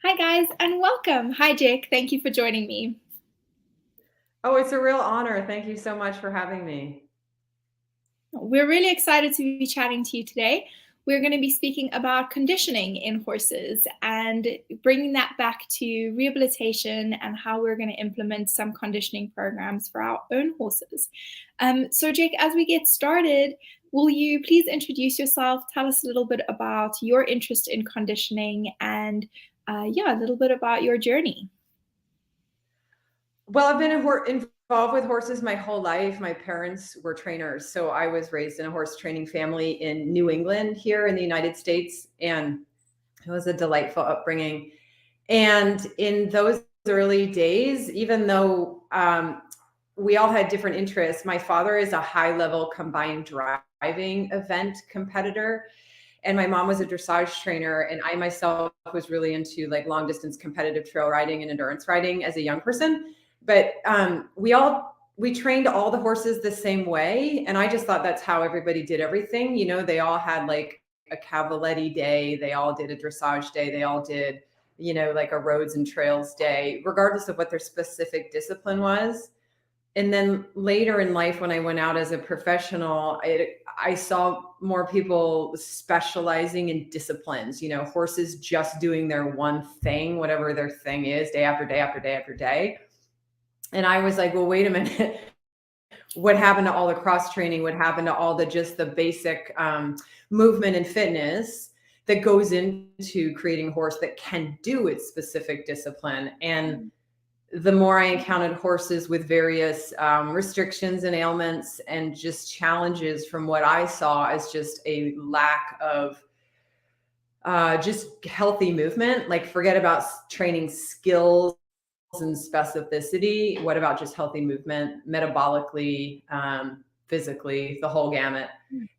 Hi, guys, and welcome. Hi, Jake. Thank you for joining me. Oh, it's a real honor. Thank you so much for having me. We're really excited to be chatting to you today. We're going to be speaking about conditioning in horses and bringing that back to rehabilitation and how we're going to implement some conditioning programs for our own horses. So, Jake, as we get started, will you please introduce yourself? Tell us a little bit about your interest in conditioning and, a little bit about your journey. Well, I've been involved with horses my whole life. My parents were trainers, so I was raised in a horse training family in New England here in the United States, and it was a delightful upbringing. And in those early days, even though we all had different interests, my father is a high-level combined driving event competitor. And my mom was a dressage trainer, and I myself was really into like long distance competitive trail riding and endurance riding as a young person. But we trained all the horses the same way, and I just thought that's how everybody did everything. You know, they all had like a cavaletti day, they all did a dressage day, they all did, like a roads and trails day, regardless of what their specific discipline was. And then later in life, when I went out as a professional, I saw more people specializing in disciplines, horses just doing their one thing, whatever their thing is, day after day after day after day. And I was like, well, wait a minute. What happened to all the cross training? What happened to all just the basic movement and fitness that goes into creating a horse that can do its specific discipline? And the more I encountered horses with various restrictions and ailments and just challenges, from what I saw as just a lack of just healthy movement. Like, forget about training skills and specificity. What about just healthy movement, metabolically, physically, the whole gamut?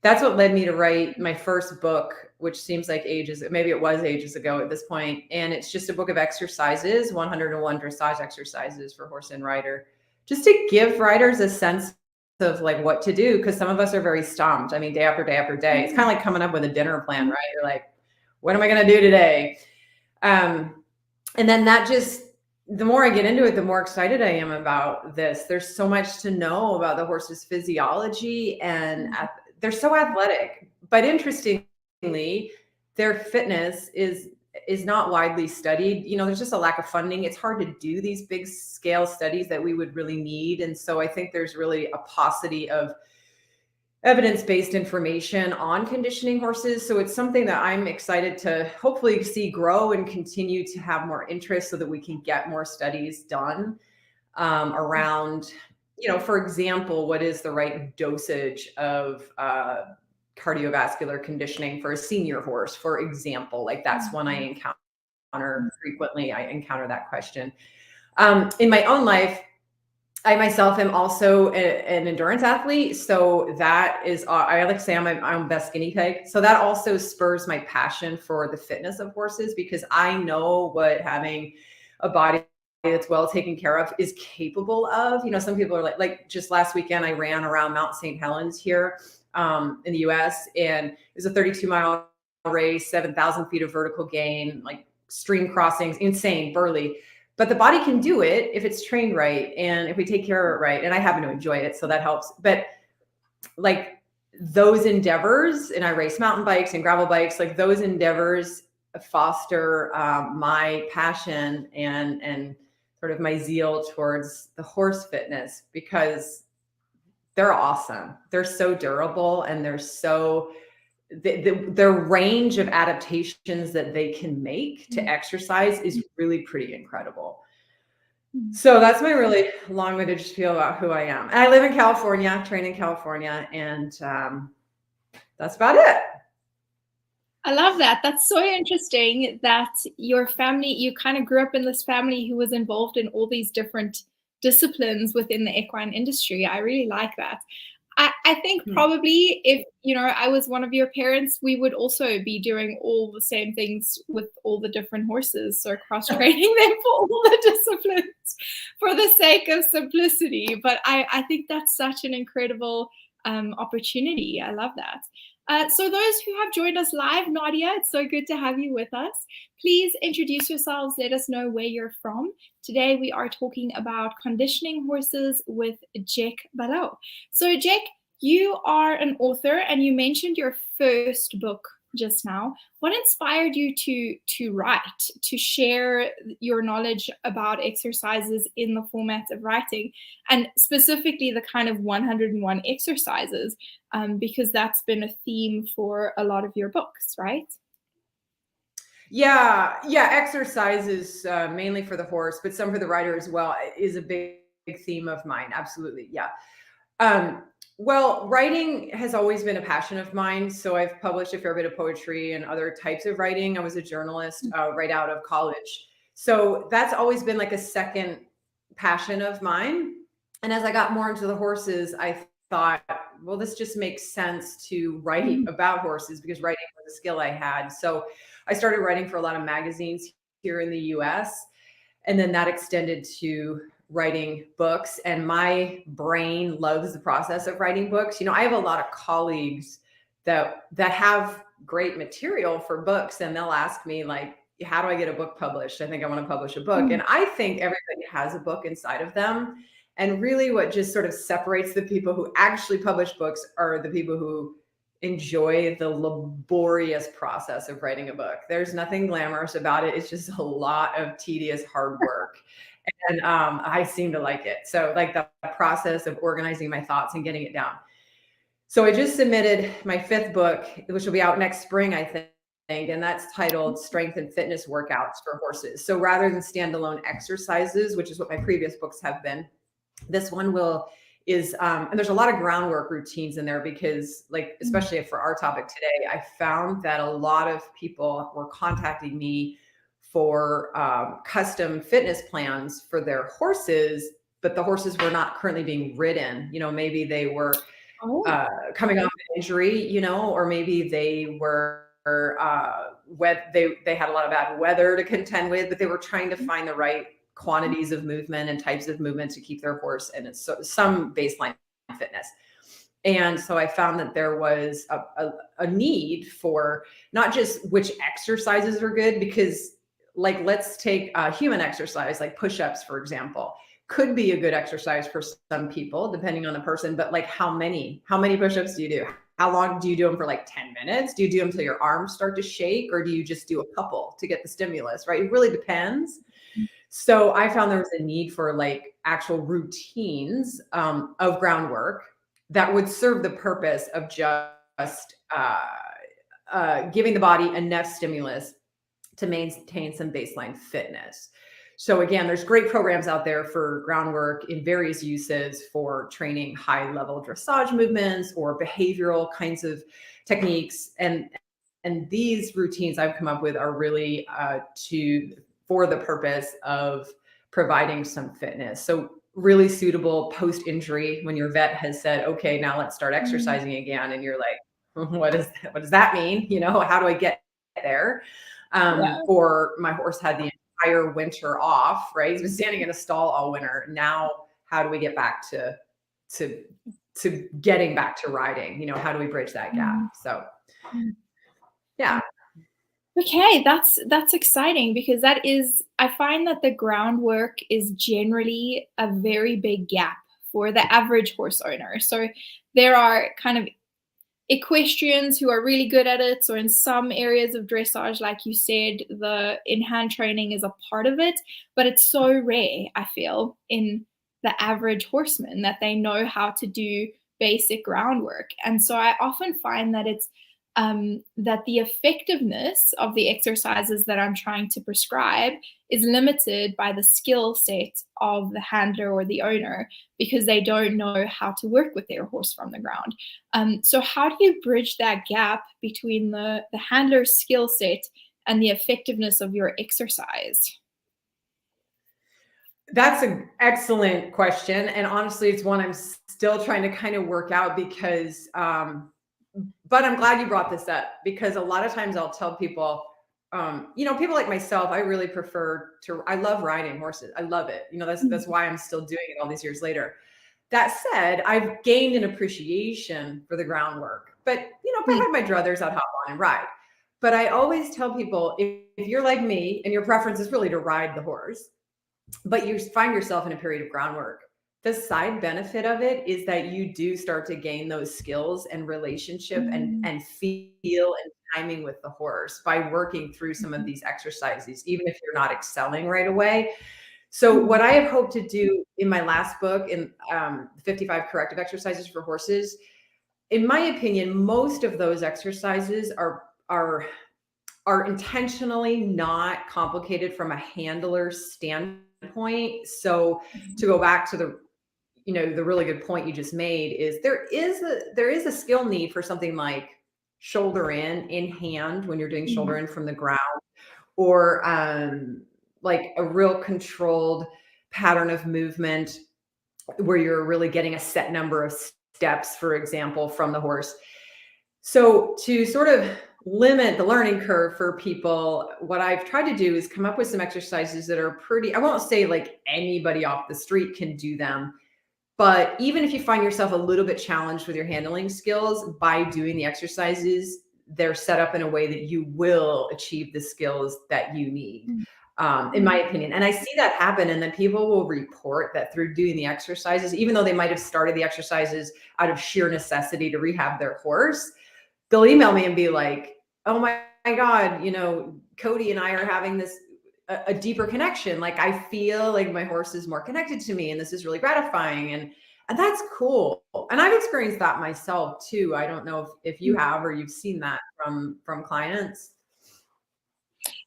That's what led me to write my first book, which seems like ages, maybe it was ages ago at this point. And it's just a book of exercises, 101 dressage exercises for horse and rider, just to give riders a sense of like what to do. Cause some of us are very stumped. I mean, day after day after day, it's kind of like coming up with a dinner plan, right? You're like, what am I going to do today? And then the more I get into it, the more excited I am about this. There's so much to know about the horse's physiology, and they're so athletic, but interestingly, their fitness is not widely studied. There's just a lack of funding. It's hard to do these big scale studies that we would really need. And so I think there's really a paucity of evidence-based information on conditioning horses. So it's something that I'm excited to hopefully see grow and continue to have more interest so that we can get more studies done around, for example, what is the right dosage of cardiovascular conditioning for a senior horse, for example. Like, that's one I encounter frequently. I encounter that question. In my own life, I myself am also an endurance athlete. So that is, I like to say I'm my own best guinea pig. So that also spurs my passion for the fitness of horses, because I know what having a body that's well taken care of is capable of. Some people are like just last weekend, I ran around Mount St. Helens here in the US, and it was a 32-mile race, 7,000 feet of vertical gain, like stream crossings, insane, burly. But the body can do it if it's trained right and if we take care of it right. And I happen to enjoy it, so that helps. But like those endeavors, and I race mountain bikes and gravel bikes, like those endeavors foster my passion and sort of my zeal towards the horse fitness, because they're awesome. They're so durable, and they're so their range of adaptations that they can make to exercise is really pretty incredible. So that's my really long-winded spiel about who I am. And I live in California, train in California, and that's about it. I love that. That's so interesting that your family, you kind of grew up in this family who was involved in all these different disciplines within the equine industry. I really like that. I think probably if, I was one of your parents, we would also be doing all the same things with all the different horses. So cross-training them for all the disciplines for the sake of simplicity. But I think that's such an incredible opportunity. I love that. So those who have joined us live, Nadia, it's so good to have you with us. Please introduce yourselves. Let us know where you're from. Today we are talking about conditioning horses with Jec Ballou. So Jec, you are an author and you mentioned your first book just now. What inspired you to write, to share your knowledge about exercises in the format of writing, and specifically the kind of 101 exercises? Because that's been a theme for a lot of your books, right? Yeah, yeah. Exercise is mainly for the horse, but some for the rider as well. Is a big theme of mine. Absolutely, yeah. Um, well, writing has always been a passion of mine. So I've published a fair bit of poetry and other types of writing. I was a journalist right out of college. So that's always been like a second passion of mine. And as I got more into the horses, I thought, well, this just makes sense to write about horses because writing was a skill I had. So I started writing for a lot of magazines here in the US. And then that extended to writing books, and my brain loves the process of writing books. I have a lot of colleagues that have great material for books, and they'll ask me like, how do I get a book published? I think I want to publish a book. And I think everybody has a book inside of them. And really what just sort of separates the people who actually publish books are the people who enjoy the laborious process of writing a book. There's nothing glamorous about it. It's just a lot of tedious hard work. And I seem to like it. So like the process of organizing my thoughts and getting it down. So I just submitted my 5th book, which will be out next spring, I think. And that's titled Strength and Fitness Workouts for Horses. So rather than standalone exercises, which is what my previous books have been, this one is and there's a lot of groundwork routines in there because, like, especially for our topic today, I found that a lot of people were contacting me for custom fitness plans for their horses, but the horses were not currently being ridden. Maybe they were coming off an injury, or maybe they were they had a lot of bad weather to contend with, but they were trying to find the right quantities of movement and types of movement to keep their horse in some baseline fitness. And so I found that there was a need for not just which exercises are good, because like, let's take a human exercise, like push-ups, for example, could be a good exercise for some people, depending on the person, but like how many push-ups do you do? How long do you do them for? Like 10 minutes? Do you do them until your arms start to shake, or do you just do a couple to get the stimulus, right? It really depends. So I found there was a need for like actual routines of groundwork that would serve the purpose of just giving the body enough stimulus to maintain some baseline fitness. So again, there's great programs out there for groundwork in various uses for training high level dressage movements or behavioral kinds of techniques. And these routines I've come up with are really for the purpose of providing some fitness. So really suitable post-injury when your vet has said, okay, now let's start exercising again. And you're like, what does that mean? How do I get there? Or my horse had the entire winter off, right? He's been standing in a stall all winter. Now, how do we get back to getting back to riding? How do we bridge that gap? So, yeah. Okay, that's exciting because I find that the groundwork is generally a very big gap for the average horse owner. So there are kind of equestrians who are really good at it. So in some areas of dressage, like you said, the in-hand training is a part of it, but it's so rare, I feel, in the average horseman that they know how to do basic groundwork. And so I often find that that the effectiveness of the exercises that I'm trying to prescribe is limited by the skill set of the handler or the owner because they don't know how to work with their horse from the ground. So how do you bridge that gap between the handler's skill set and the effectiveness of your exercise? That's an excellent question. And honestly, it's one I'm still trying to kind of work out because, but I'm glad you brought this up because a lot of times I'll tell people, people like myself, I really I love riding horses. I love it. That's why I'm still doing it all these years later. That said, I've gained an appreciation for the groundwork. But, if I have my druthers, I'd hop on and ride. But I always tell people, if you're like me and your preference is really to ride the horse, but you find yourself in a period of groundwork, the side benefit of it is that you do start to gain those skills and relationship and feel and timing with the horse by working through some of these exercises, even if you're not excelling right away. So what I have hoped to do in my last book, in 55 Corrective Exercises for Horses, in my opinion, most of those exercises are intentionally not complicated from a handler standpoint. So to go back to the really good point you just made, is there is a skill need for something like shoulder in hand when you're doing shoulder in from the ground, or like a real controlled pattern of movement where you're really getting a set number of steps, for example, from the horse. So to sort of limit the learning curve for people, what I've tried to do is come up with some exercises that are pretty, I won't say like anybody off the street can do them, but even if you find yourself a little bit challenged with your handling skills, by doing the exercises, they're set up in a way that you will achieve the skills that you need, in my opinion. And I see that happen. And then people will report that through doing the exercises, even though they might have started the exercises out of sheer necessity to rehab their horse, they'll email me and be like, oh my God, Cody and I are having this a deeper connection. Like, I feel like my horse is more connected to me, and this is really gratifying. And that's cool. And I've experienced that myself too. I don't know if you have, or you've seen that from clients.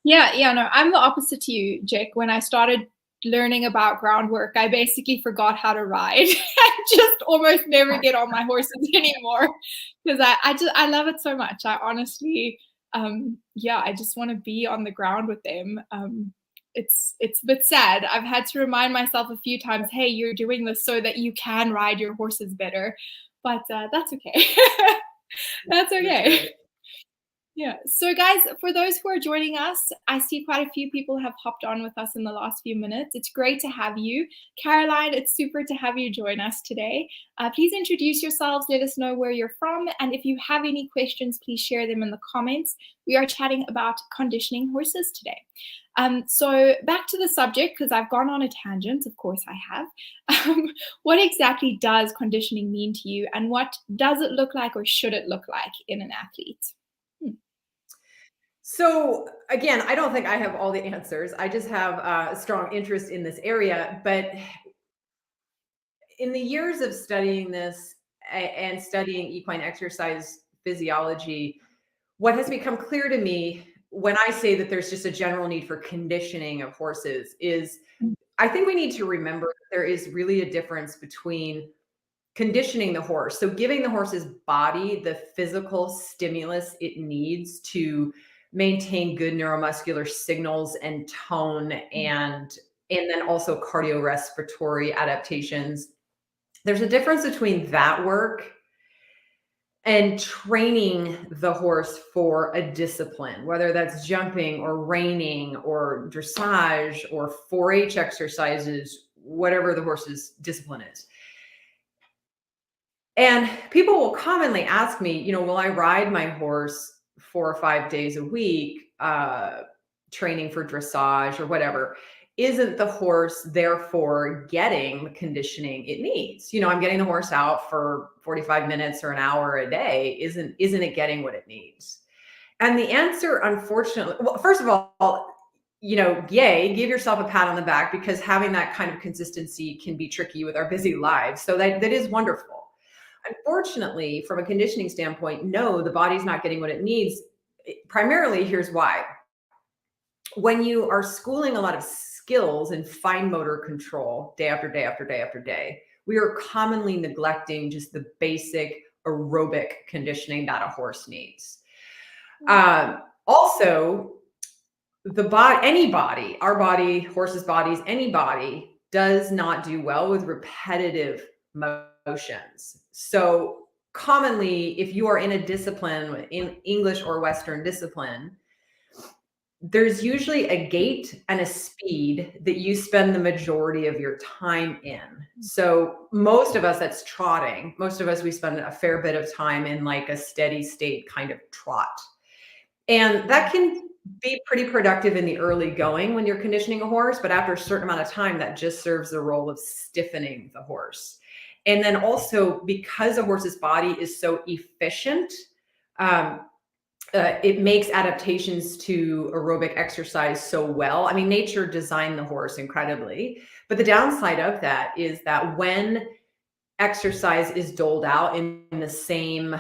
Yeah, no, I'm the opposite to you, Jec. When I started learning about groundwork, I basically forgot how to ride. I just almost never get on my horses anymore because I love it so much. I honestly, I just want to be on the ground with them. It's a bit sad. I've had to remind myself a few times, hey, you're doing this so that you can ride your horses better, but that's okay. That's okay. Yeah. So guys, for those who are joining us, I see quite a few people have hopped on with us in the last few minutes. It's great to have you. Caroline, it's super to have you join us today. Please introduce yourselves, let us know where you're from, and if you have any questions, please share them in the comments. We are chatting about conditioning horses today. So back to the subject, because I've gone on a tangent, of course I have. What exactly does conditioning mean to you, and what does it look like, or should it look like in an athlete? So again, I don't think I have all the answers. I just have a strong interest in this area. But in the years of studying this and studying equine exercise physiology, what has become clear to me when I say that there's just a general need for conditioning of horses is, I think we need to remember that there is really a difference between conditioning the horse. So giving the horse's body the physical stimulus it needs to maintain good neuromuscular signals and tone, and then also cardiorespiratory adaptations. There's a difference between that work and training the horse for a discipline, whether that's jumping or reining or dressage or 4-H exercises, whatever the horse's discipline is. And people will commonly ask me, will I ride my horse 4 or 5 days a week, training for dressage or whatever? Isn't the horse therefore getting the conditioning it needs? I'm getting the horse out for 45 minutes or an hour a day. Isn't it getting what it needs? And the answer, unfortunately, well, first of all, yay, give yourself a pat on the back, because having that kind of consistency can be tricky with our busy lives. So that is wonderful. Unfortunately, from a conditioning standpoint, no, the body's not getting what it needs. Primarily, here's why. When you are schooling a lot of skills and fine motor control day after day after day after day, we are commonly neglecting just the basic aerobic conditioning that a horse needs. Also, our body, horses' bodies, any body does not do well with repetitive motions. So commonly, if you are in a discipline, in English or Western discipline, there's usually a gait and a speed that you spend the majority of your time in. So most of us that's trotting, most of us, we spend a fair bit of time in like a steady state kind of trot. And that can be pretty productive in the early going when you're conditioning a horse, but after a certain amount of time, that just serves the role of stiffening the horse. And then also, because a horse's body is so efficient, um, it makes adaptations to aerobic exercise so well. I mean, nature designed the horse incredibly, but the downside of that is that when exercise is doled out in the same,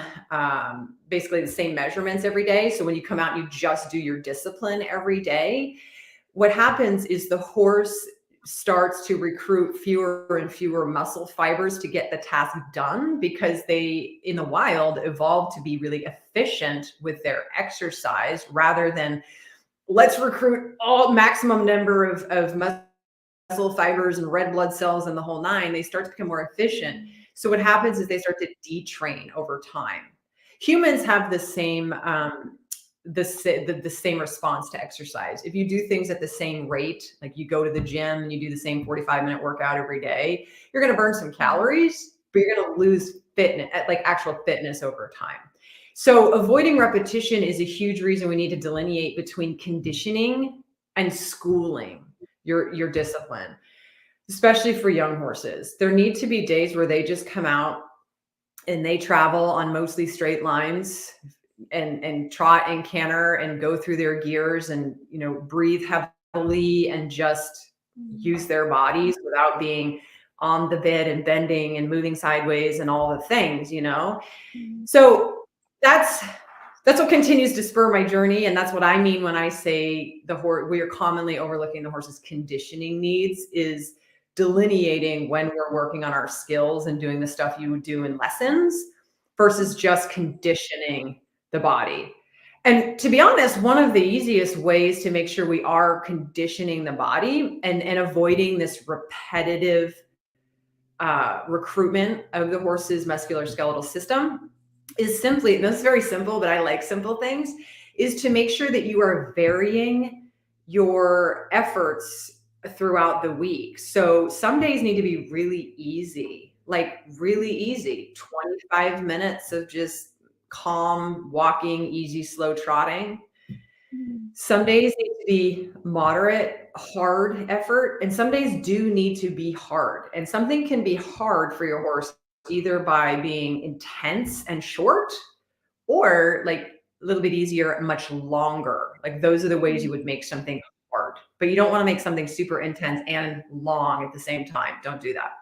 basically the same measurements every day. So when you come out and you just do your discipline every day, what happens is the horse starts to recruit fewer and fewer muscle fibers to get the task done, because they, in the wild, evolved to be really efficient with their exercise rather than let's recruit all maximum number of muscle fibers and red blood cells and the whole nine. They start to become more efficient. So what happens is they start to detrain over time. Humans have the same the same response to exercise. If you do things at the same rate, like you go to the gym and you do the same 45-minute workout every day, you're going to burn some calories, but you're going to lose fitness, like actual fitness, over time. So avoiding repetition is a huge reason we need to delineate between conditioning and schooling your discipline, especially for young horses. There need to be days where they just come out and they travel on mostly straight lines and trot and canter and go through their gears and, you know, breathe heavily and just use their bodies without being on the bit and bending and moving sideways and all the things, you know? So that's what continues to spur my journey. And that's what I mean when I say we are commonly overlooking the horse's conditioning needs, is delineating when we're working on our skills and doing the stuff you would do in lessons versus just conditioning the body. And to be honest, one of the easiest ways to make sure we are conditioning the body and avoiding this repetitive recruitment of the horse's musculoskeletal system is simply, this is very simple, but I like simple things, is to make sure that you are varying your efforts throughout the week. So some days need to be really easy, like really easy, 25 minutes of just calm walking, easy, slow trotting. Some days need to be moderate, hard effort, and some days do need to be hard. And something can be hard for your horse either by being intense and short, or like a little bit easier and much longer. Like those are the ways you would make something hard, but you don't want to make something super intense and long at the same time. Don't do that.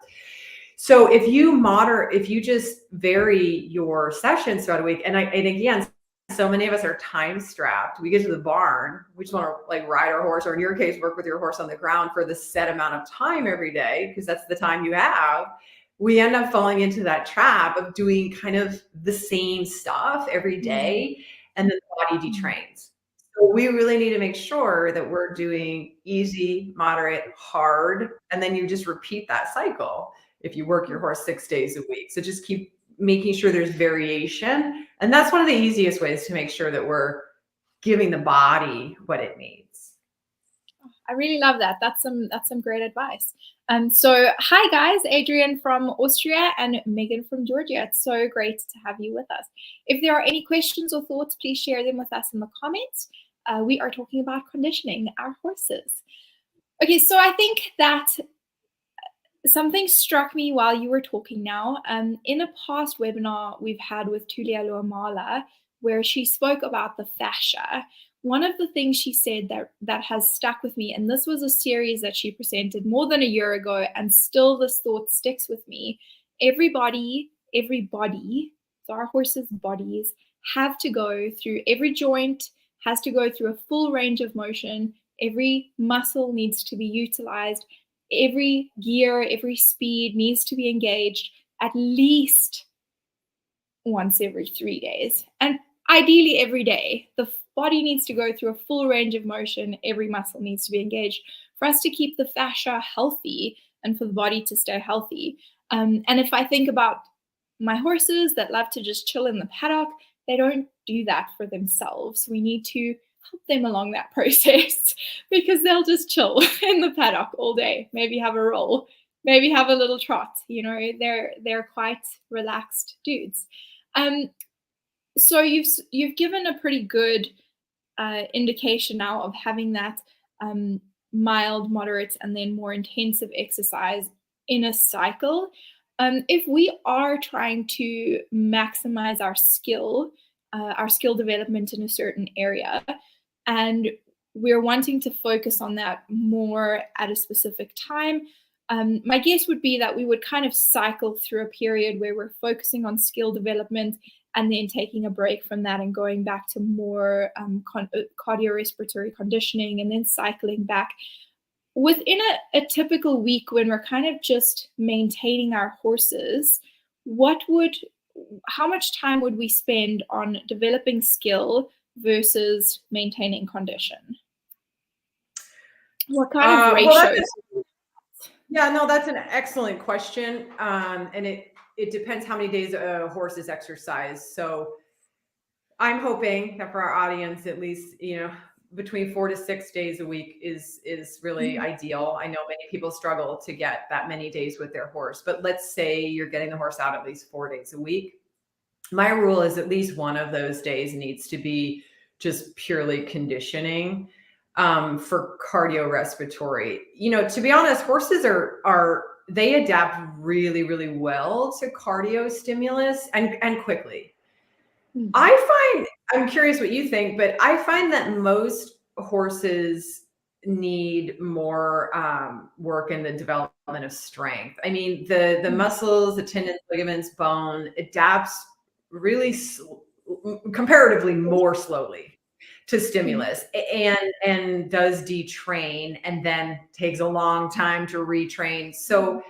So if you just vary your sessions throughout a week, and again, so many of us are time strapped. We get to the barn, we just want to like ride our horse, or in your case, work with your horse on the ground for the set amount of time every day, because that's the time you have. We end up falling into that trap of doing kind of the same stuff every day, and the body detrains. So we really need to make sure that we're doing easy, moderate, hard, and then you just repeat that cycle if you work your horse 6 days a week. So just keep making sure there's variation. And that's one of the easiest ways to make sure that we're giving the body what it needs. I really love that. That's some great advice. So hi guys, Adrian from Austria and Megan from Georgia. It's so great to have you with us. If there are any questions or thoughts, please share them with us in the comments. We are talking about conditioning our horses. Okay, so I think that something struck me while you were talking now. In a past webinar we've had with Tulia Luamala, where she spoke about the fascia, one of the things she said that has stuck with me, and this was a series that she presented more than a year ago, and still this thought sticks with me. Every body, so our horses' bodies, have to go through, every joint has to go through a full range of motion. Every muscle needs to be utilized. Every gear, every speed needs to be engaged at least once every 3 days. And ideally every day. The body needs to go through a full range of motion. Every muscle needs to be engaged for us to keep the fascia healthy and for the body to stay healthy. And if I think about my horses that love to just chill in the paddock, they don't do that for themselves. We need to help them along that process because they'll just chill in the paddock all day, maybe have a roll, maybe have a little trot. They're quite relaxed dudes. So you've given a pretty good indication now of having that mild, moderate, and then more intensive exercise in a cycle. If we are trying to maximize our skill development in a certain area, and we're wanting to focus on that more at a specific time, my guess would be that we would kind of cycle through a period where we're focusing on skill development and then taking a break from that and going back to more cardiorespiratory conditioning and then cycling back. Within a typical week when we're kind of just maintaining our horses, how much time would we spend on developing skill versus maintaining condition? What kind of ratios? Yeah, no, that's an excellent question. And it depends how many days a horse is exercised. So I'm hoping that for our audience, at least, between 4 to 6 days a week is really ideal. I know many people struggle to get that many days with their horse, but let's say you're getting the horse out at least 4 days a week. My rule is at least one of those days needs to be just purely conditioning for cardiorespiratory. To be honest, horses they adapt really, really well to cardio stimulus and quickly. I'm curious what you think, but I find that most horses need more work in the development of strength. I mean, the muscles, the tendons, ligaments, bone adapts really comparatively more slowly to stimulus and does detrain and then takes a long time to retrain. So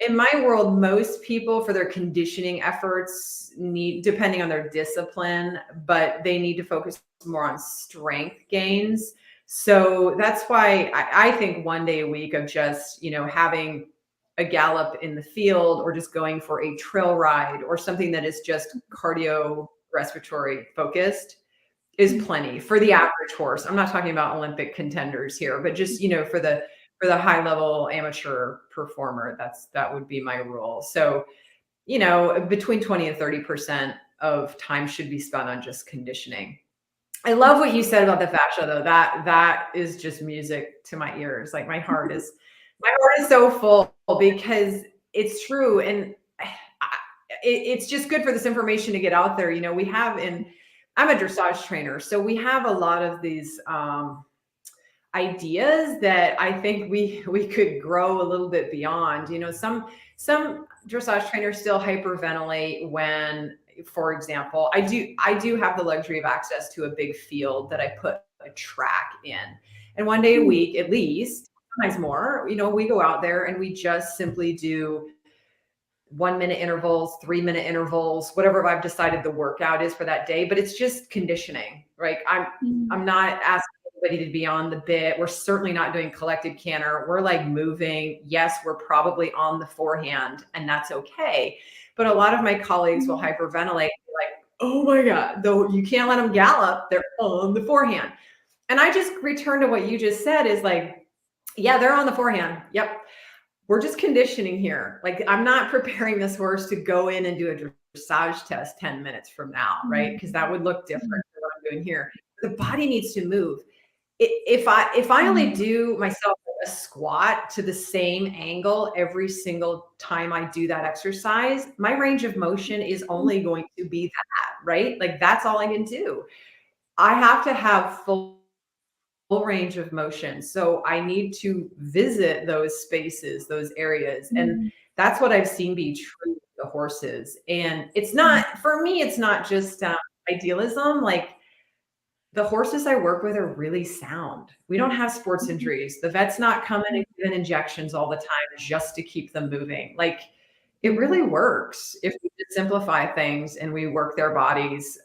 in my world, most people for their conditioning efforts need, depending on their discipline, but they need to focus more on strength gains. So that's why I think 1 day a week of just, having a gallop in the field or just going for a trail ride or something that is just cardio respiratory focused is plenty for the average horse. I'm not talking about Olympic contenders here, but just, for the high level amateur performer, that would be my rule. So, between 20 and 30% of time should be spent on just conditioning. I love what you said about the fascia though. That is just music to my ears. Like my heart is so full because it's true. And it's just good for this information to get out there. I'm a dressage trainer, so we have a lot of these ideas that I think we could grow a little bit beyond. Some dressage trainers still hyperventilate when, for example, I do have the luxury of access to a big field that I put a track in, and 1 day a week at least, sometimes more, we go out there and we just simply do 1 minute intervals, 3 minute intervals, whatever I've decided the workout is for that day, but it's just conditioning, right? I'm not asking anybody to be on the bit. We're certainly not doing collected canter. We're like moving. Yes, we're probably on the forehand and that's okay. But a lot of my colleagues will hyperventilate, like, oh my God, though you can't let them gallop. They're on the forehand. And I just return to what you just said is like, yeah, they're on the forehand. Yep. We're just conditioning here. Like I'm not preparing this horse to go in and do a dressage test 10 minutes from now, right? Because that would look different than what I'm doing here. The body needs to move. If I only do myself a squat to the same angle every single time I do that exercise, my range of motion is only going to be that, right? Like that's all I can do. I have to have full range of motion. So I need to visit those spaces, those areas. And that's what I've seen be true with the horses. And it's not, for me, it's not just idealism. Like the horses I work with are really sound. We don't have sports injuries. The vet's not coming and giving injections all the time just to keep them moving. Like it really works if we just simplify things and we work their bodies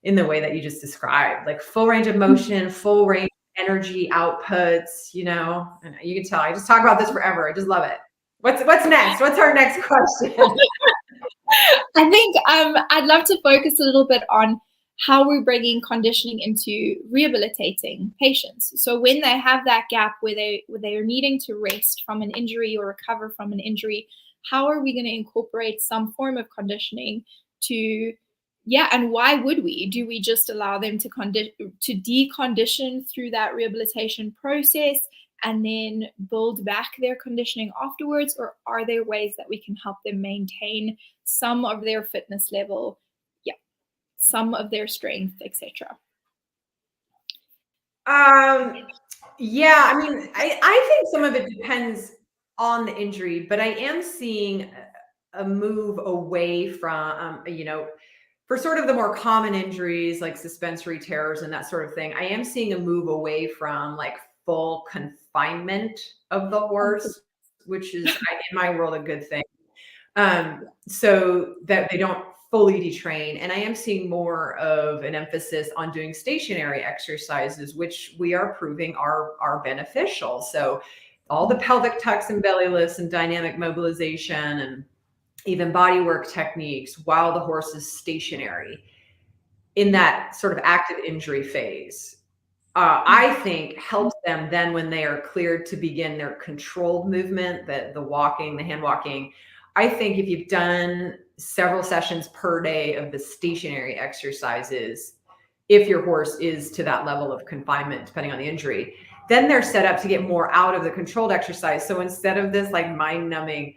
in the way that you just described, like full range of motion, full range of energy outputs, and you can tell I just talk about this forever. I just love it. What's next? What's our next question? I think I'd love to focus a little bit on how we're bringing conditioning into rehabilitating patients. So when they have that gap where they are needing to rest from an injury or recover from an injury, how are we going to incorporate some form of conditioning to, yeah, and why would we? Do we just allow them to decondition through that rehabilitation process and then build back their conditioning afterwards, or are there ways that we can help them maintain some of their fitness level, yeah, some of their strength, etc.? Yeah, I mean, I think some of it depends on the injury, but I am seeing a move away from, for sort of the more common injuries like suspensory tears and that sort of thing. I am seeing a move away from like full confinement of the horse, which is in my world a good thing. So that they don't fully detrain. And I am seeing more of an emphasis on doing stationary exercises, which we are proving are beneficial. So all the pelvic tucks and belly lifts and dynamic mobilization and even body work techniques while the horse is stationary in that sort of active injury phase, I think helps them then when they are cleared to begin their controlled movement, the walking, the hand walking. I think if you've done several sessions per day of the stationary exercises, if your horse is to that level of confinement, depending on the injury, then they're set up to get more out of the controlled exercise. So instead of this like mind numbing,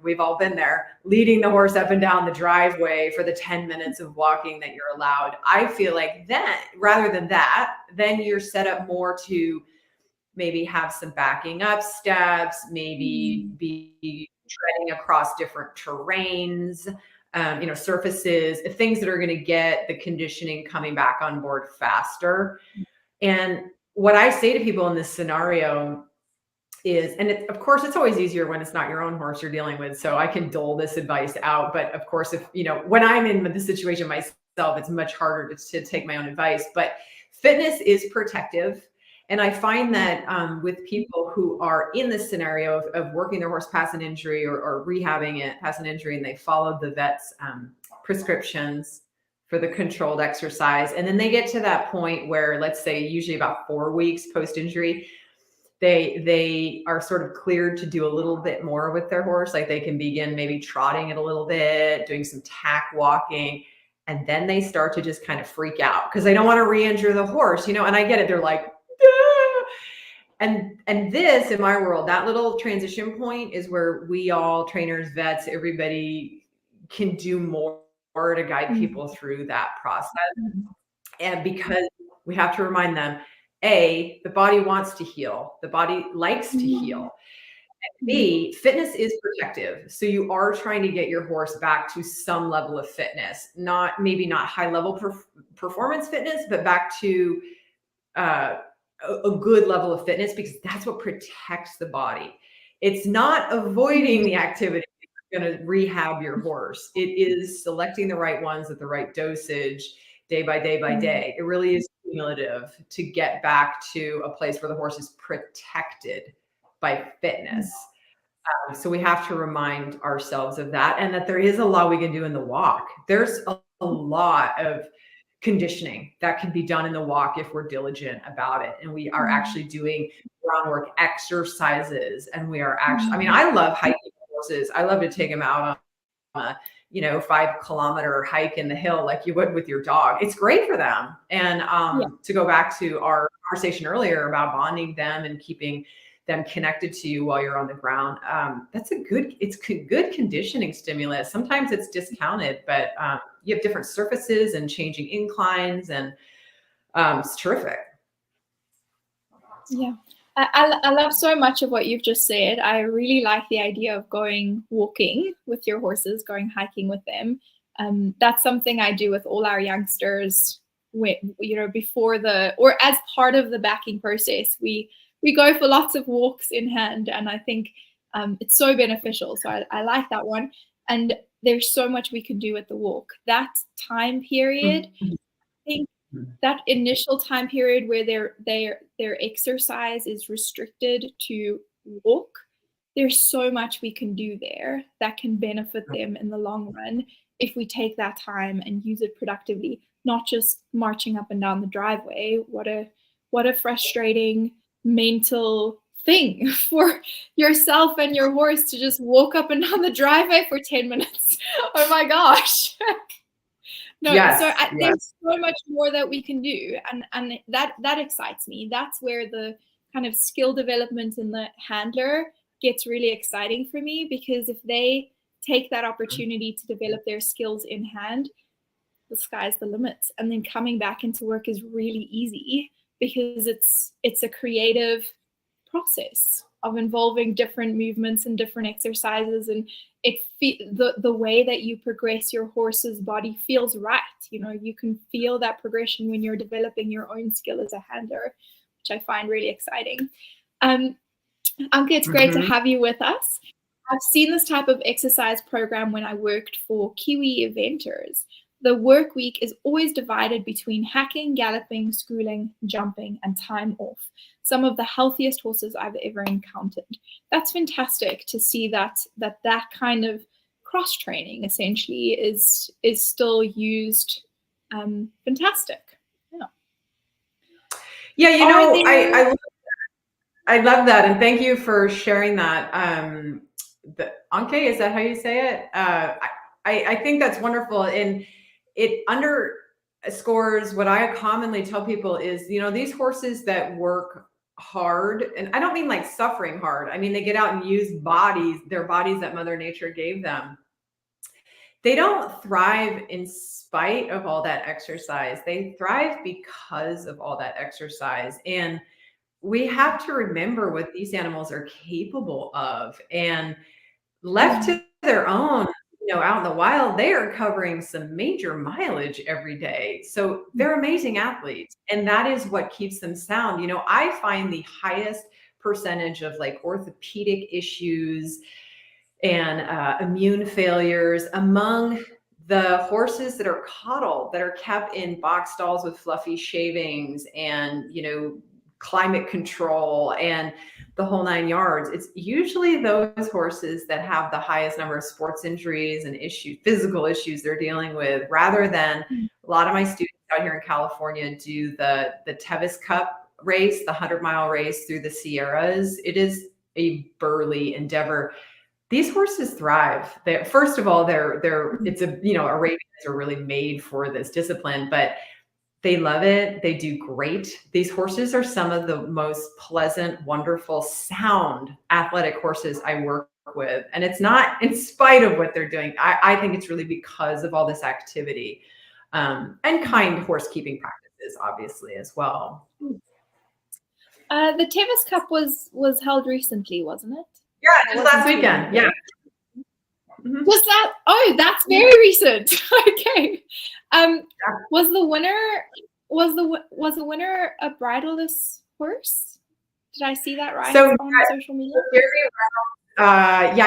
we've all been there, leading the horse up and down the driveway for the 10 minutes of walking that you're allowed. I feel like then, rather than that, then you're set up more to maybe have some backing up steps, maybe be treading across different terrains, surfaces, things that are going to get the conditioning coming back on board faster. And what I say to people in this scenario is, and of course, it's always easier when it's not your own horse you're dealing with. So I can dole this advice out. But of course, if, when I'm in the situation myself, it's much harder to take my own advice. But fitness is protective. And I find that with people who are in this scenario of working their horse past an injury or rehabbing it past an injury, and they followed the vet's prescriptions for the controlled exercise, and then they get to that point where, let's say, usually about 4 weeks post-injury, they are sort of cleared to do a little bit more with their horse. Like they can begin maybe trotting it a little bit, doing some tack walking, and then they start to just kind of freak out because they don't want to re-injure the horse, and I get it. They're like, ah! And this, in my world, that little transition point is where we all, trainers, vets, everybody can do more to guide people through that process. And because we have to remind them, A, the body wants to heal. The body likes to heal. And B, fitness is protective. So you are trying to get your horse back to some level of fitness, maybe not high level performance fitness, but back to a good level of fitness, because that's what protects the body. It's not avoiding the activity that's going to rehab your horse. It is selecting the right ones at the right dosage, day by day by day. It really is cumulative to get back to a place where the horse is protected by fitness. So we have to remind ourselves of that, and that there is a lot we can do in the walk. There's a lot of conditioning that can be done in the walk if we're diligent about it. And we are actually doing groundwork exercises. And we are actually, I love hiking horses. I love to take them out on a 5-kilometer hike in the hill like you would with your dog. It's great for them. And to go back to our conversation earlier about bonding them and keeping them connected to you while you're on the ground, it's good conditioning stimulus. Sometimes it's discounted, but you have different surfaces and changing inclines, and it's terrific. Yeah. I love so much of what you've just said. I really like the idea of going walking with your horses, going hiking with them. That's something I do with all our youngsters. Before or as part of the backing process, we go for lots of walks in hand, and I think it's so beneficial. So I like that one. And there's so much we can do at the walk. That time period, I think that initial time period where their exercise is restricted to walk, there's so much we can do there that can benefit them in the long run if we take that time and use it productively. not just marching up and down the driveway. What a frustrating mental thing for yourself and your horse to just walk up and down the driveway for 10 minutes. Oh my gosh. No, so Yes, yes. there's so much more that we can do, and that excites me. That's where the kind of skill development in the handler gets really exciting for me, because if they take that opportunity to develop their skills in hand, the sky's the limit. And then coming back into work is really easy, because it's a creative process of involving different movements and different exercises, and the way that you progress your horse's body feels right. You can feel that progression when you're developing your own skill as a handler, which I find really exciting. Anke, it's great to have you with us. I've seen this type of exercise program when I worked for Kiwi eventers. The work week is always divided between hacking, galloping, schooling, jumping, and time off. Some of the healthiest horses I've ever encountered. That's fantastic to see that kind of cross training essentially is still used. Fantastic. Yeah, I love that, and thank you for sharing that. Anke, is that how you say it? I think that's wonderful, and it underscores what I commonly tell people is, these horses that work hard, and I don't mean like suffering hard. I mean, they get out and use their bodies that Mother Nature gave them. They don't thrive in spite of all that exercise. They thrive because of all that exercise. And we have to remember what these animals are capable of, and left to their own, out in the wild, they are covering some major mileage every day. So they're amazing athletes, and that is what keeps them sound. I find the highest percentage of like orthopedic issues and immune failures among the horses that are coddled, that are kept in box stalls with fluffy shavings and, climate control and the whole 9 yards. It's usually those horses that have the highest number of sports injuries and physical issues they're dealing with, rather than a lot of my students out here in California do the Tevis Cup race, the 100-mile race through the Sierras. It is a burly endeavor. These horses thrive. First of all, Arabians are really made for this discipline, but they love it. They do great. These horses are some of the most pleasant, wonderful, sound, athletic horses I work with. And it's not in spite of what they're doing. I think it's really because of all this activity, and kind horsekeeping practices, obviously, as well. The Tevis Cup was held recently, wasn't it? Yeah, just last weekend. Yeah. Was that? Oh, that's very recent. Okay. Was the winner a bridleless horse? Did I see that right on social media?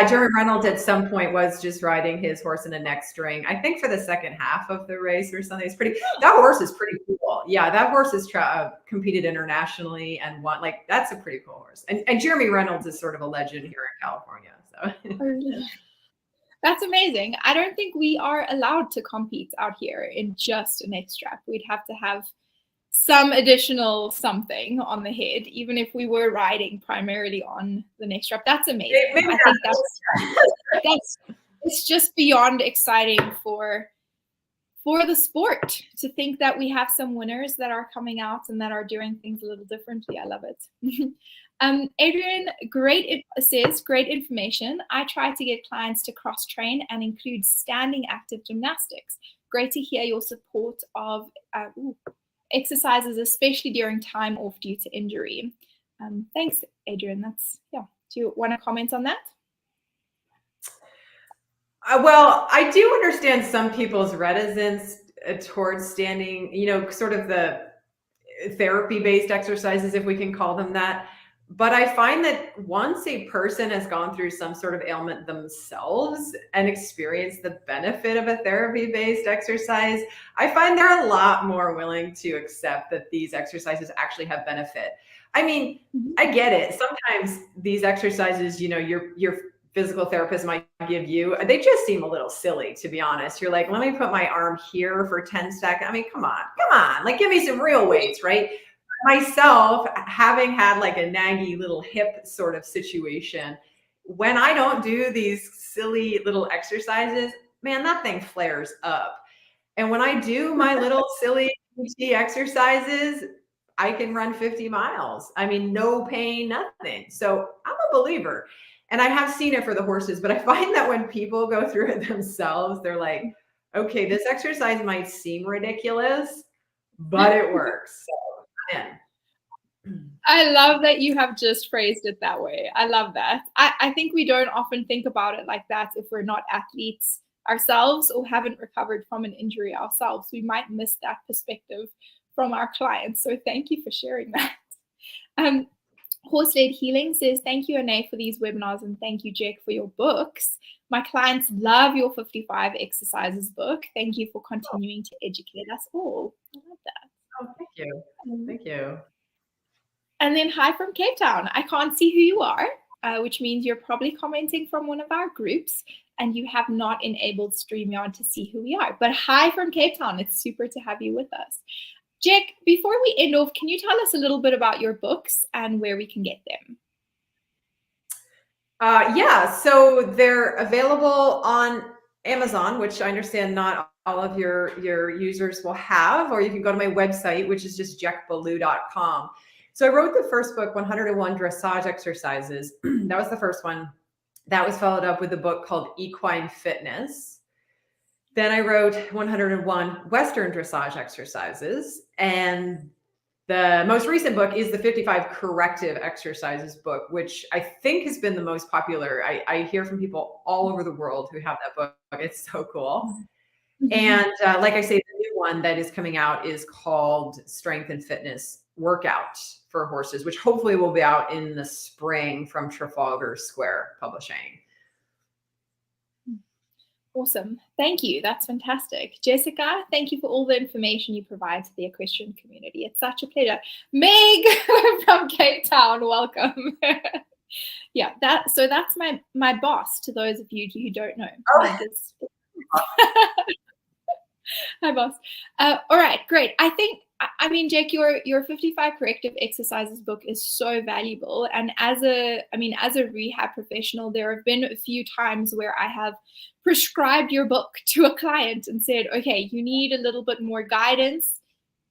Jeremy Reynolds at some point was just riding his horse in a neck string, I think for the second half of the race or something. That horse is pretty cool. Yeah, that horse has competed internationally and won. Like, that's a pretty cool horse. And Jeremy Reynolds is sort of a legend here in California. So that's amazing. I don't think we are allowed to compete out here in just a neck strap. We'd have to have some additional something on the head, even if we were riding primarily on the neck strap. That's amazing. I think that's it's just beyond exciting for the sport to think that we have some winners that are coming out and that are doing things a little differently. I love it. Adrian, great information. I try to get clients to cross train and include standing active gymnastics. Great to hear your support of exercises, especially during time off due to injury. Thanks, Adrian. Do you want to comment on that? Well, I do understand some people's reticence towards standing, sort of the therapy-based exercises, if we can call them that. But I find that once a person has gone through some sort of ailment themselves and experienced the benefit of a therapy-based exercise, I find they're a lot more willing to accept that these exercises actually have benefit. I mean, I get it. Sometimes these exercises, you're physical therapist might give you, they just seem a little silly, to be honest. You're like, let me put my arm here for 10 seconds. I mean, come on, like give me some real weights, right? Myself, having had like a naggy little hip sort of situation, when I don't do these silly little exercises, man, that thing flares up. And when I do my little silly PT exercises, I can run 50 miles. I mean, no pain, nothing. So I'm a believer. And I have seen it for the horses, but I find that when people go through it themselves, they're like, okay, this exercise might seem ridiculous, but it works. So I'm in. I love that you have just phrased it that way. I love that. I think we don't often think about it like that if we're not athletes ourselves or haven't recovered from an injury ourselves. We might miss that perspective from our clients. So thank you for sharing that. Horse-Led Healing says, thank you, Anae, for these webinars, and thank you, Jec, for your books. My clients love your 55 exercises book. Thank you for continuing to educate us all. I love that. Oh, thank you. Thank you. And then hi from Cape Town. I can't see who you are, which means you're probably commenting from one of our groups and you have not enabled StreamYard to see who we are. But hi from Cape Town. It's super to have you with us. Jec, before we end off, can you tell us a little bit about your books and where we can get them? Yeah, so they're available on Amazon, which I understand not all of your users will have, or you can go to my website, which is just jecballou.com. So I wrote the first book, 101 Dressage Exercises. That was the first one. That was followed up with a book called Equine Fitness. Then I wrote 101 Western Dressage Exercises. And the most recent book is the 55 Corrective Exercises book, which I think has been the most popular. I hear from people all over the world who have that book. It's so cool. And like I say, the new one that is coming out is called Strength and Fitness Workout for Horses, which hopefully will be out in the spring from Trafalgar Square Publishing. Awesome. Thank you. That's fantastic. Jessica, thank you for all the information you provide to the equestrian community. It's such a pleasure. Meg from Cape Town, welcome. Yeah, that's my boss, to those of you who don't know. Oh. Hi, boss. All right, great. I mean, Jec, your 55 Corrective Exercises book is so valuable. And as a rehab professional, there have been a few times where I have prescribed your book to a client and said, okay, you need a little bit more guidance,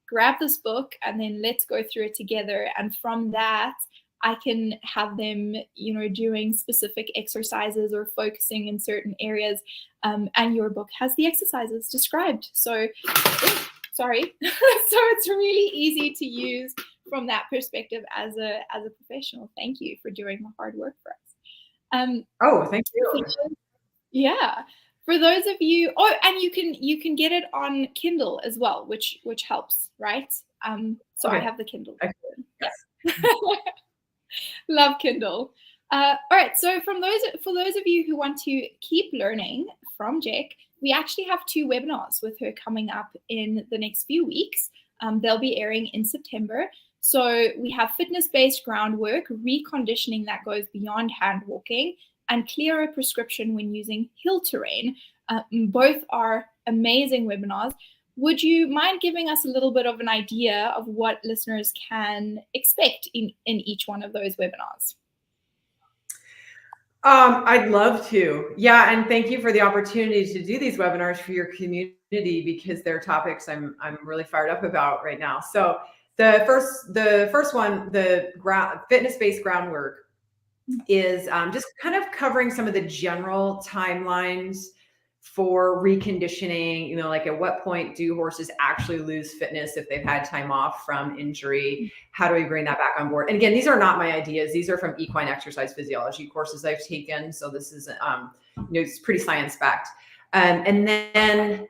grab this book and then let's go through it together. And from that, I can have them, doing specific exercises or focusing in certain areas. And your book has the exercises described. So, sorry. So it's really easy to use from that perspective as a professional. Thank you for doing the hard work for us. Oh, thank you. Yeah. For those of you, and you can get it on Kindle as well, which helps, right? So okay. I have the Kindle. Yes. Love Kindle. All right. So for those of you who want to keep learning from Jec, we actually have 2 webinars with her coming up in the next few weeks. They'll be airing in September. So we have fitness-based groundwork, reconditioning that goes beyond hand walking, and clearer prescription when using hill terrain. Both are amazing webinars. Would you mind giving us a little bit of an idea of what listeners can expect in each one of those webinars? I'd love to. Yeah, and thank you for the opportunity to do these webinars for your community, because they're topics I'm really fired up about right now. So the first one, the fitness-based groundwork, is just kind of covering some of the general timelines for reconditioning, like at what point do horses actually lose fitness if they've had time off from injury? How do we bring that back on board? And again, these are not my ideas. These are from equine exercise physiology courses I've taken. So this is, it's pretty science-backed. And then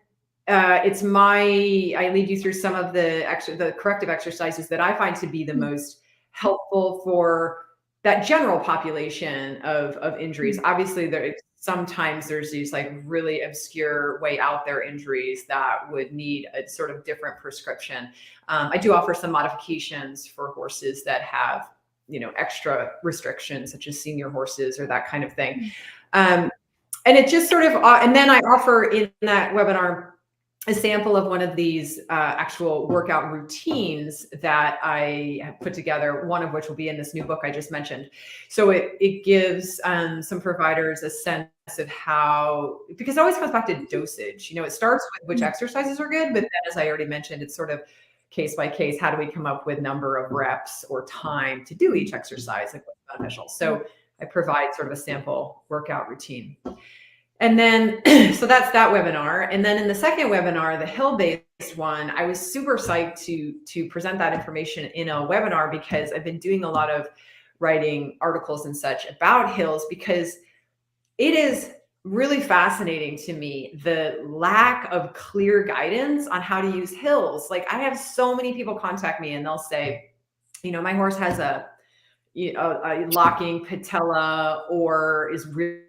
I lead you through some of the corrective exercises that I find to be the most helpful for that general population of injuries. Obviously, sometimes there's these like really obscure way out there injuries that would need a sort of different prescription. I do offer some modifications for horses that have extra restrictions such as senior horses or that kind of thing. And it just sort of, and then I offer in that webinar a sample of one of these actual workout routines that I have put together, one of which will be in this new book I just mentioned. So it gives some providers a sense of how, because it always comes back to dosage. It starts with which exercises are good, but then as I already mentioned, it's sort of case by case. How do we come up with number of reps or time to do each exercise, like what's beneficial? So I provide sort of a sample workout routine. And then, so that's that webinar. And then in the second webinar, the hill-based one, I was super psyched to present that information in a webinar because I've been doing a lot of writing articles and such about hills, because it is really fascinating to me, the lack of clear guidance on how to use hills. Like, I have so many people contact me and they'll say, my horse has a locking patella or is really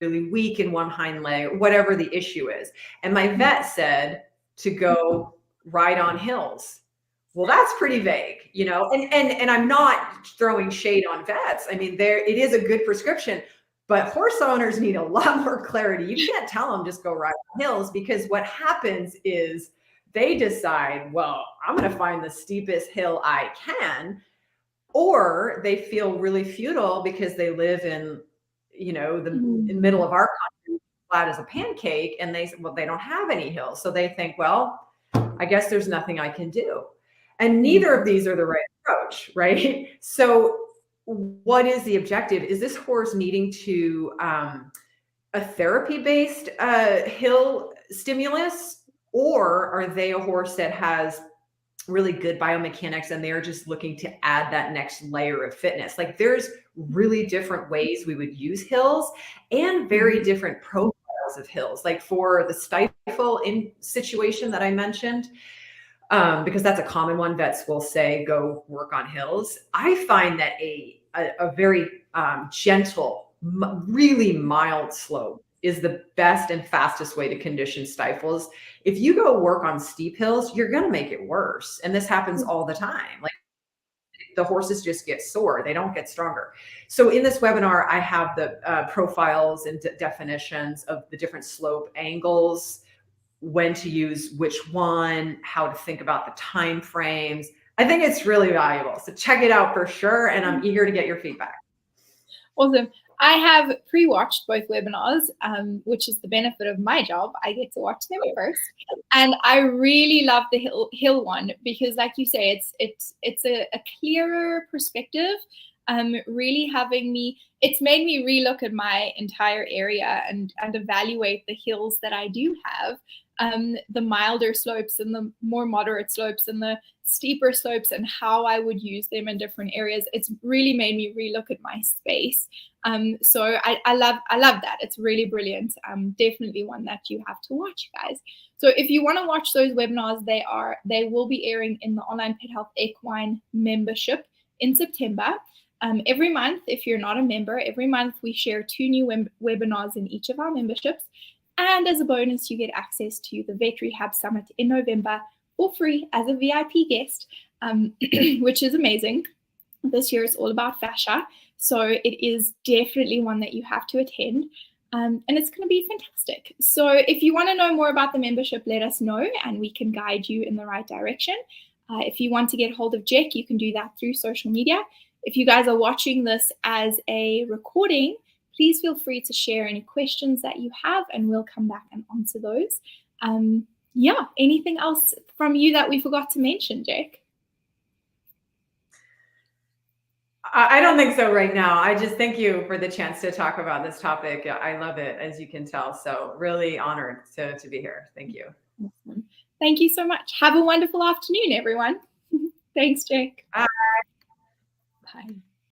weak in one hind leg, whatever the issue is. And my vet said to go ride on hills. Well, that's pretty vague, and I'm not throwing shade on vets. I mean, it is a good prescription, but horse owners need a lot more clarity. You can't tell them just go ride on hills, because what happens is they decide, well, I'm going to find the steepest hill I can, or they feel really futile because they live in the middle of our country, flat as a pancake, and they don't have any hills. So they think, well, I guess there's nothing I can do. And neither of these are the right approach, right? So what is the objective? Is this horse needing to a therapy-based hill stimulus, or are they a horse that has really good biomechanics and they're just looking to add that next layer of fitness? Like, there's really different ways we would use hills and very different profiles of hills. Like for the stifle in situation that I mentioned, because that's a common one, vets will say, go work on hills. I find that a very gentle, really mild slope is the best and fastest way to condition stifles. If you go work on steep hills, you're going to make it worse. And this happens all the time. Like, the horses just get sore. They don't get stronger. So in this webinar, I have the profiles and definitions of the different slope angles, when to use which one, how to think about the time frames. I think it's really valuable. So check it out for sure. And I'm eager to get your feedback. Awesome. I have pre-watched both webinars, which is the benefit of my job. I get to watch them first, and I really love the hill one, because, like you say, it's a clearer perspective. Really it's made me relook at my entire area and evaluate the hills that I do have, the milder slopes and the more moderate slopes and the steeper slopes, and how I would use them in different areas. It's really made me relook at my space. So I love that. It's really brilliant. Definitely one that you have to watch, guys. So if you want to watch those webinars, they will be airing in the Online Pet Health Equine membership in September. Every month, if you're not a member, every month we share 2 new webinars in each of our memberships. And as a bonus, you get access to the Vet Rehab Summit in November for free as a VIP guest, which is amazing. This year is all about fascia, so it is definitely one that you have to attend, and it's going to be fantastic. So if you want to know more about the membership, let us know and we can guide you in the right direction. If you want to get hold of Jec, you can do that through social media. If you guys are watching this as a recording, please feel free to share any questions that you have, and we'll come back and answer those. Yeah, anything else from you that we forgot to mention, Jec? I don't think so right now. I just thank you for the chance to talk about this topic. I love it, as you can tell. So really honored to be here. Thank you. Awesome. Thank you so much. Have a wonderful afternoon, everyone. Thanks, Jec. Bye. Bye.